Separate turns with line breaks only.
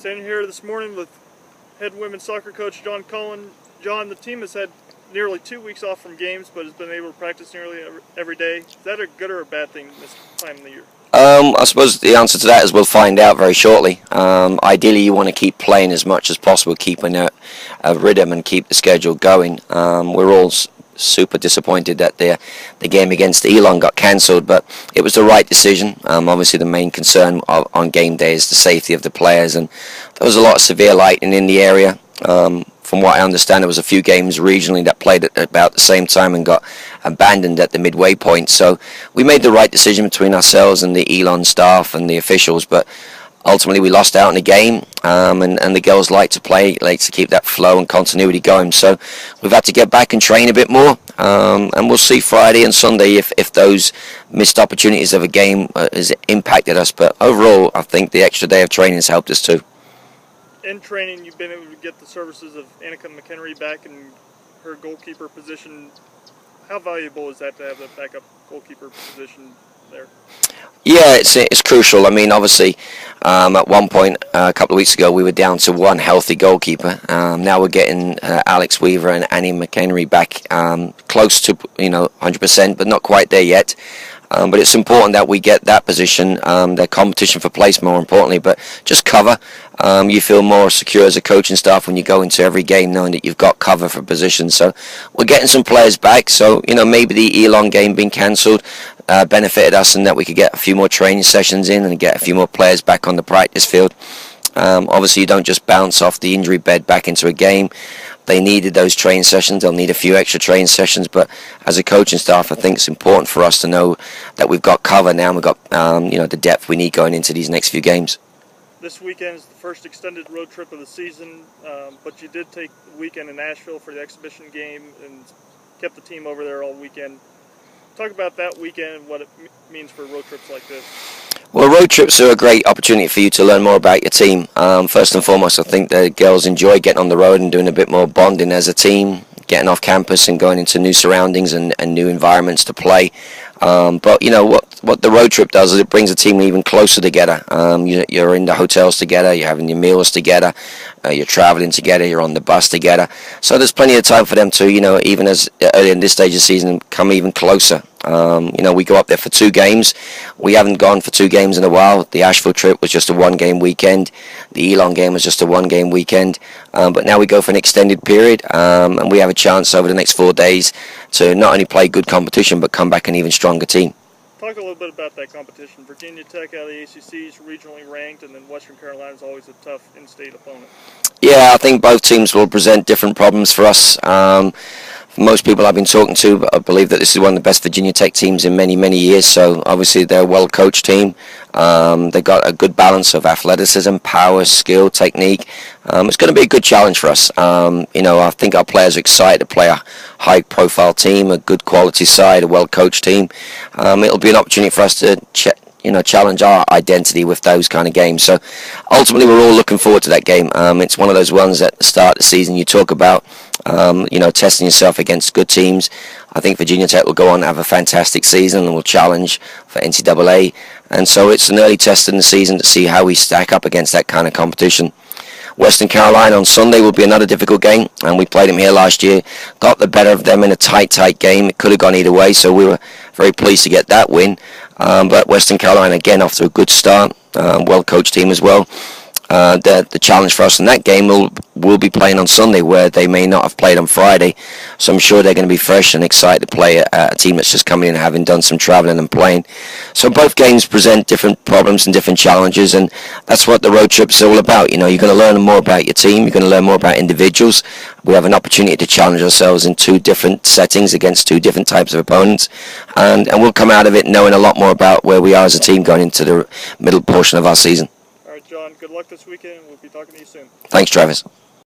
Standing here this morning with head women's soccer coach John Cullen. John, the team has had nearly 2 weeks off from games, but has been able to practice nearly every day. Is that a good or a bad thing this time of the year?
I suppose the answer to that is we'll find out very shortly. Ideally, you want to keep playing as much as possible, keeping a rhythm and keep the schedule going. We're all super disappointed that the game against Elon got cancelled, but it was the right decision. Obviously, the main concern on game day is the safety of the players, and there was a lot of severe lighting in the area. From what I understand, there was a few games regionally that played at about the same time and got abandoned at the midway point. So we made the right decision between ourselves and the Elon staff and the officials, but ultimately we lost out in the game, and the girls like to play, like to keep that flow and continuity going. So we've had to get back and train a bit more, and we'll see Friday and Sunday if those missed opportunities of a game has impacted us. But overall, I think the extra day of training has helped us too.
In training, you've been able to get the services of Annika McHenry back in her goalkeeper position. How valuable is that to have the backup goalkeeper position there?
Yeah, it's crucial. I mean, obviously, at one point a couple of weeks ago, we were down to one healthy goalkeeper. Now we're getting Alex Weaver and Annie McHenry back, close to 100%, but not quite there yet. But it's important that we get that position, their competition for place more importantly, but just cover. You feel more secure as a coaching staff when you go into every game knowing that you've got cover for positions. So we're getting some players back. So, maybe the Elon game being cancelled benefited us in that we could get a few more training sessions in and get a few more players back on the practice field. Obviously, you don't just bounce off the injury bed back into a game. They needed those training sessions. They'll need a few extra training sessions. But as a coaching staff, I think it's important for us to know that we've got cover now. And we've got the depth we need going into these next few games.
This weekend is the first extended road trip of the season, but you did take the weekend in Nashville for the exhibition game and kept the team over there all weekend. Talk about that weekend and what it means for road trips like this.
Well, road trips are a great opportunity for you to learn more about your team. First and foremost, I think the girls enjoy getting on the road and doing a bit more bonding as a team, getting off campus and going into new surroundings and new environments to play. But what the road trip does is it brings a team even closer together. You're in the hotels together, you're having your meals together, you're traveling together, you're on the bus together. So there's plenty of time for them to, even as early in this stage of the season, come even closer. We go up there for 2 games. We haven't gone for 2 games in a while. The Asheville trip was just a 1-game weekend. The Elon game was just a 1-game weekend. But now we go for an extended period, and we have a chance over the next 4 days to not only play good competition, but come back an even stronger team.
Talk a little bit about that competition. Virginia Tech out of the ACC is regionally ranked, and then Western Carolina is always a tough in-state opponent.
Yeah, I think both teams will present different problems for us. Most people I've been talking to, I believe that this is one of the best Virginia Tech teams in many, many years. So obviously they're a well-coached team. They've got a good balance of athleticism, power, skill, technique. It's going to be a good challenge for us. I think our players are excited to play a high-profile team, a good quality side, a well-coached team. It'll be an opportunity for us to challenge our identity with those kind of games. So ultimately we're all looking forward to that game. It's one of those ones at the start of the season you talk about, testing yourself against good teams. I think Virginia Tech will go on and have a fantastic season and will challenge for NCAA. And so it's an early test in the season to see how we stack up against that kind of competition. Western Carolina on Sunday will be another difficult game, and we played them here last year, got the better of them in a tight game. It could have gone either way, so we were very pleased to get that win. But Western Carolina, again, off to a good start, well-coached team as well. The challenge for us in that game will be playing on Sunday, where they may not have played on Friday. So I'm sure they're going to be fresh and excited to play a team that's just coming in having done some traveling and playing. So both games present different problems and different challenges, and that's what the road trip is all about. You're going to learn more about your team. You're going to learn more about individuals. We have an opportunity to challenge ourselves in 2 different settings against 2 different types of opponents, and we'll come out of it knowing a lot more about where we are as a team going into the middle portion of our season.
All right, John, good luck this weekend. We'll be talking to you soon.
Thanks, Travis.